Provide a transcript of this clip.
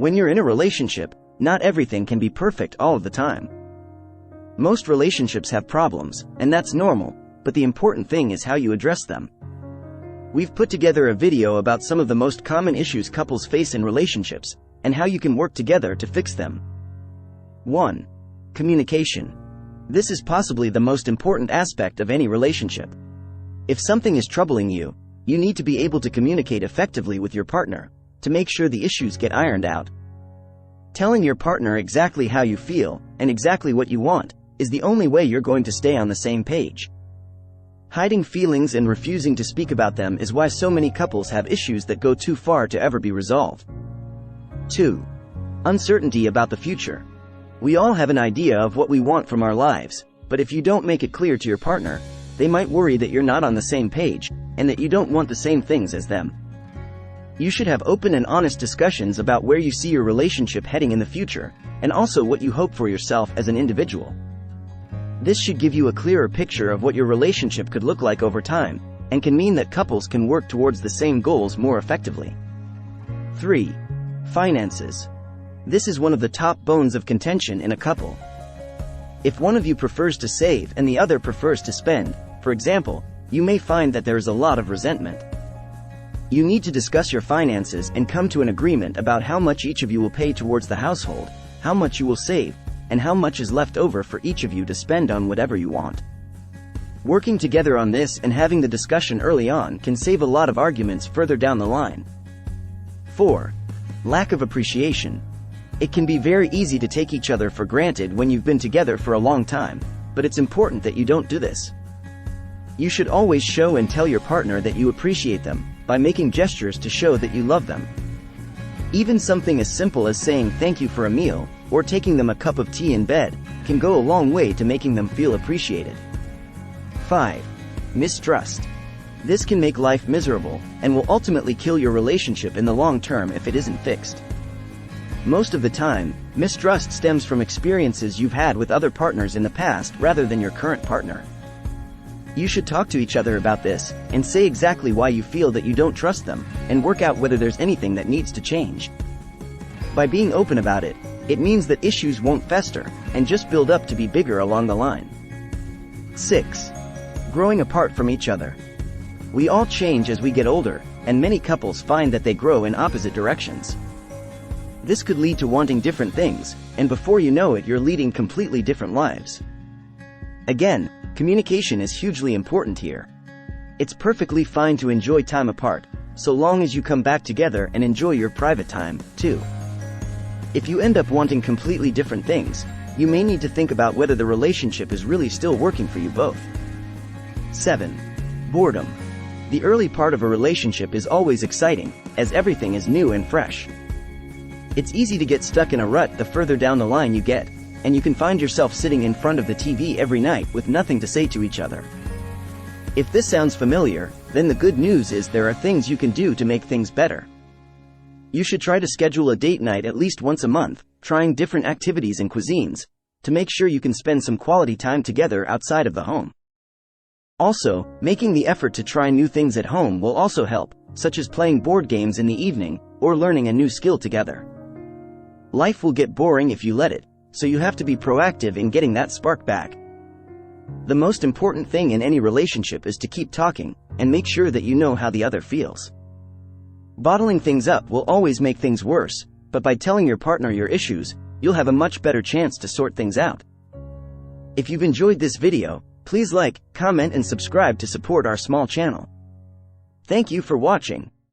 When you're in a relationship, not everything can be perfect all of the time. Most relationships have problems, and that's normal, but the important thing is how you address them. We've put together a video about some of the most common issues couples face in relationships, and how you can work together to fix them. 1. Communication. This is possibly the most important aspect of any relationship. If something is troubling you, you need to be able to communicate effectively with your partner, to make sure the issues get ironed out. Telling your partner exactly how you feel, and exactly what you want, is the only way you're going to stay on the same page. Hiding feelings and refusing to speak about them is why so many couples have issues that go too far to ever be resolved. 2. Uncertainty about the future. We all have an idea of what we want from our lives, but if you don't make it clear to your partner, they might worry that you're not on the same page, and that you don't want the same things as them. You should have open and honest discussions about where you see your relationship heading in the future, and also what you hope for yourself as an individual. This should give you a clearer picture of what your relationship could look like over time, and can mean that couples can work towards the same goals more effectively. 3. Finances. This is one of the top bones of contention in a couple. If one of you prefers to save and the other prefers to spend, for example, you may find that there is a lot of resentment. You need to discuss your finances and come to an agreement about how much each of you will pay towards the household, how much you will save, and how much is left over for each of you to spend on whatever you want. Working together on this and having the discussion early on can save a lot of arguments further down the line. 4. Lack of appreciation. It can be very easy to take each other for granted when you've been together for a long time, but it's important that you don't do this. You should always show and tell your partner that you appreciate them, by making gestures to show that you love them. Even something as simple as saying thank you for a meal, or taking them a cup of tea in bed, can go a long way to making them feel appreciated. 5. Mistrust. This can make life miserable, and will ultimately kill your relationship in the long term if it isn't fixed. Most of the time, mistrust stems from experiences you've had with other partners in the past rather than your current partner. You should talk to each other about this, and say exactly why you feel that you don't trust them, and work out whether there's anything that needs to change. By being open about it, it means that issues won't fester, and just build up to be bigger along the line. 6. Growing apart from each other. We all change as we get older, and many couples find that they grow in opposite directions. This could lead to wanting different things, and before you know it, you're leading completely different lives. Again, communication is hugely important here. It's perfectly fine to enjoy time apart, so long as you come back together and enjoy your private time, too. If you end up wanting completely different things, you may need to think about whether the relationship is really still working for you both. 7. Boredom. The early part of a relationship is always exciting, as everything is new and fresh. It's easy to get stuck in a rut the further down the line you get, and you can find yourself sitting in front of the TV every night with nothing to say to each other. If this sounds familiar, then the good news is there are things you can do to make things better. You should try to schedule a date night at least once a month, trying different activities and cuisines, to make sure you can spend some quality time together outside of the home. Also, making the effort to try new things at home will also help, such as playing board games in the evening, or learning a new skill together. Life will get boring if you let it, so you have to be proactive in getting that spark back. The most important thing in any relationship is to keep talking, and make sure that you know how the other feels. Bottling things up will always make things worse, but by telling your partner your issues, you'll have a much better chance to sort things out. If you've enjoyed this video, please like, comment and subscribe to support our small channel. Thank you for watching.